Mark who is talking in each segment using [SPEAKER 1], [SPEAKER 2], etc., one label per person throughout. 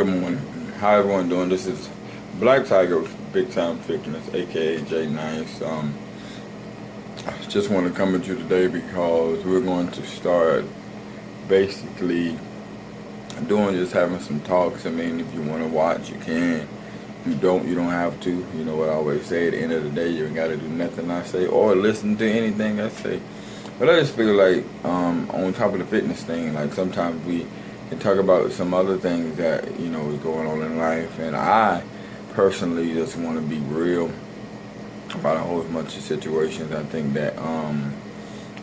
[SPEAKER 1] Good morning. How everyone doing? This is Black.Tiger with Big Time Fitness, aka J Nice. Just want to come at you today because we're going to start basically doing just having some talks. I mean, if you want to watch, you can. If you don't, you don't have to. You know what I always say, at the end of the day, you ain't got to do nothing I say or listen to anything I say. But I just feel like on top of the fitness thing, like sometimes we can talk about some other things that, is going on in life. And I personally just want to be real about a whole bunch of situations. I think that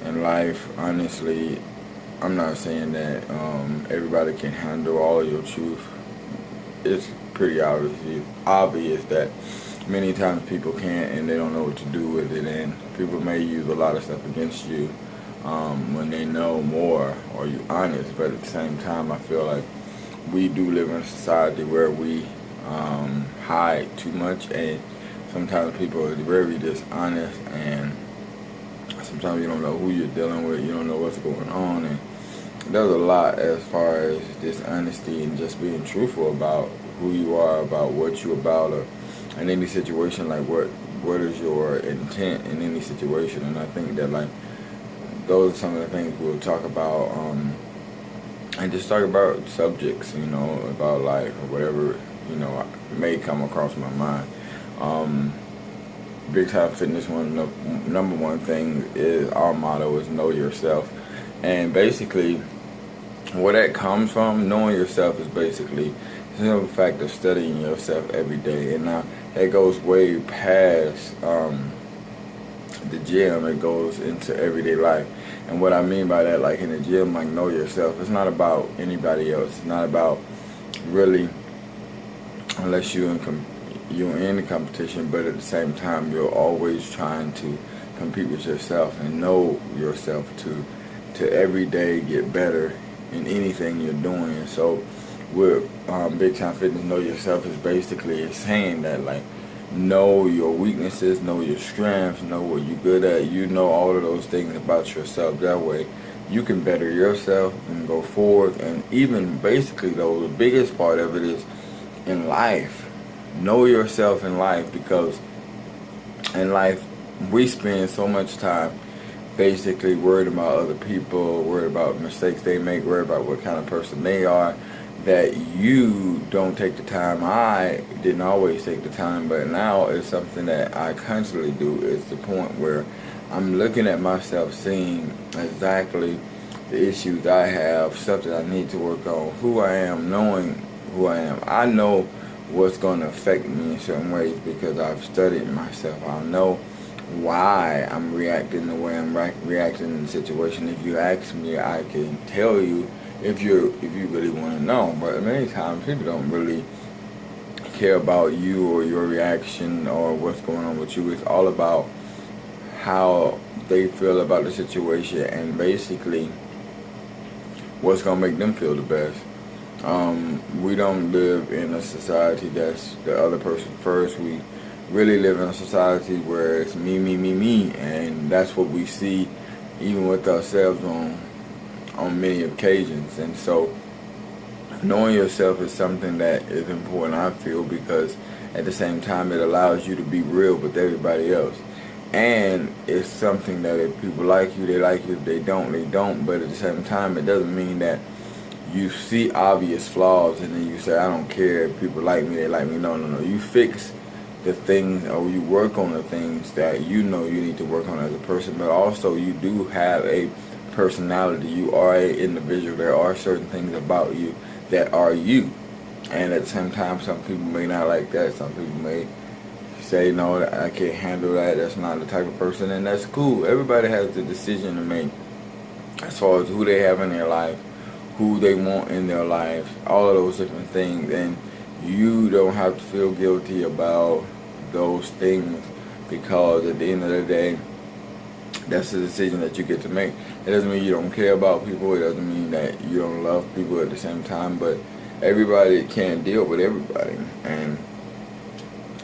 [SPEAKER 1] in life, honestly, I'm not saying that everybody can handle all of your truth. It's pretty obvious that many times people can't, and they don't know what to do with it, and people may use a lot of stuff against you when they know more or you honest. But at the same time, I feel like we do live in a society where we hide too much, and sometimes people are very dishonest, and sometimes you don't know who you're dealing with, you don't know what's going on, and there's a lot as far as dishonesty and just being truthful about who you are, about what you're about, or in any situation. Like what is your intent in any situation? And I think that like those are some of the things we'll talk about, and just talk about subjects, about life or whatever may come across my mind. Big Time Fitness, number one thing is our motto is know yourself, and basically where that comes from, knowing yourself, is basically the simple fact of studying yourself every day. And now it goes way past the gym. It goes into everyday life. And what I mean by that, like in the gym, like know yourself. It's not about anybody else. It's not about really, unless you're in the competition, but at the same time, you're always trying to compete with yourself and know yourself to every day get better in anything you're doing. And so with Big Time Fitness, know yourself is basically saying that, like, know your weaknesses, know your strengths, know what you're good at. You know all of those things about yourself. That way you can better yourself and go forward. And even basically though, the biggest part of it is in life. Know yourself in life, because in life we spend so much time basically worried about other people, worried about mistakes they make, worried about what kind of person they are, that you don't take the time. I didn't always take the time, but now it's something that I constantly do. It's the point where I'm looking at myself, seeing exactly the issues I have, stuff that I need to work on, who I am, knowing who I am. I know what's going to affect me in certain ways because I've studied myself. I know why I'm reacting the way I'm reacting in the situation. If you ask me, I can tell you if you really want to know. But many times people don't really care about you or your reaction or what's going on with you. It's all about how they feel about the situation and basically what's going to make them feel the best. We don't live in a society that's the other person first. We really live in a society where it's me, me, me, me, and that's what we see even with ourselves on many occasions. And so knowing yourself is something that is important, I feel, because at the same time it allows you to be real with everybody else. And it's something that if people like you, they like you. If they don't, they don't. But at the same time, it doesn't mean that you see obvious flaws and then you say, I don't care if people like me, they like me. No. You fix the things, or you work on the things that you know you need to work on as a person. But also you do have a personality. You are an individual. There are certain things about you that are you. And at the same time, some people may not like that. Some people may say, no, I can't handle that. That's not the type of person. And that's cool. Everybody has the decision to make as far as who they have in their life, who they want in their life, all of those different things. And you don't have to feel guilty about those things, because at the end of the day, that's the decision that you get to make. It doesn't mean you don't care about people. It doesn't mean that you don't love people at the same time. But everybody can't deal with everybody, and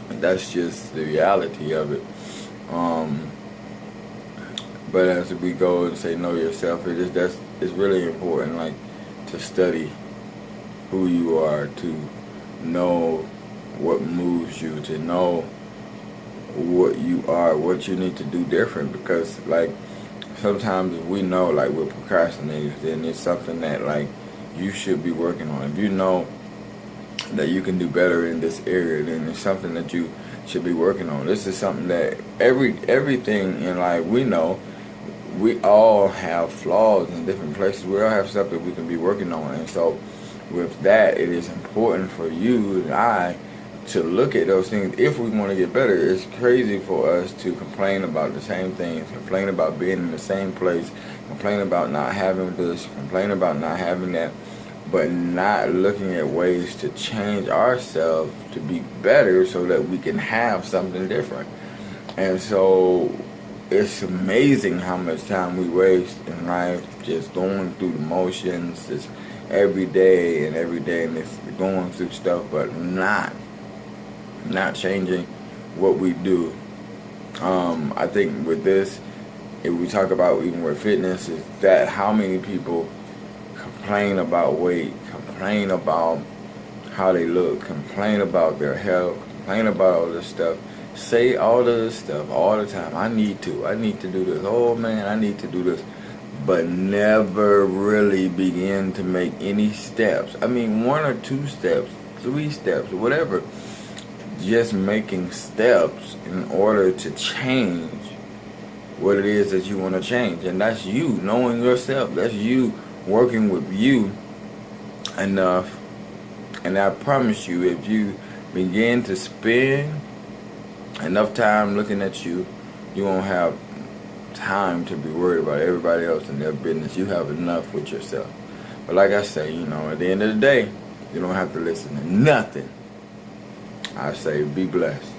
[SPEAKER 1] that's just the reality of it. But as we go and say know yourself, it's really important, like, to study who you are, to know what moves you, to know what you are, what you need to do different. Because like sometimes if we know like we're procrastinators, then it's something that like you should be working on. If you know that you can do better in this area, then it's something that you should be working on. This is something that everything in life, we know we all have flaws in different places. We all have stuff that we can be working on. And so with that, it is important for you and I to look at those things if we want to get better. It's crazy for us to complain about the same things, complain about being in the same place, complain about not having this, complain about not having that, but not looking at ways to change ourselves to be better so that we can have something different. And so it's amazing how much time we waste in life just going through the motions, just every day and it's going through stuff, but not changing what we do. I think with this, if we talk about even with fitness, is that how many people complain about weight, complain about how they look, complain about their health, complain about all this stuff, say all this stuff all the time. I need to do this. Oh man, I need to do this. But never really begin to make any steps. I mean, 1 or 2 steps, 3 steps, whatever. Just making steps in order to change what it is that you want to change. And that's you knowing yourself. That's you working with you enough. And I promise you, if you begin to spend enough time looking at you, you won't have time to be worried about everybody else and their business. You have enough with yourself. But like I say, at the end of the day, you don't have to listen to nothing. I say be blessed.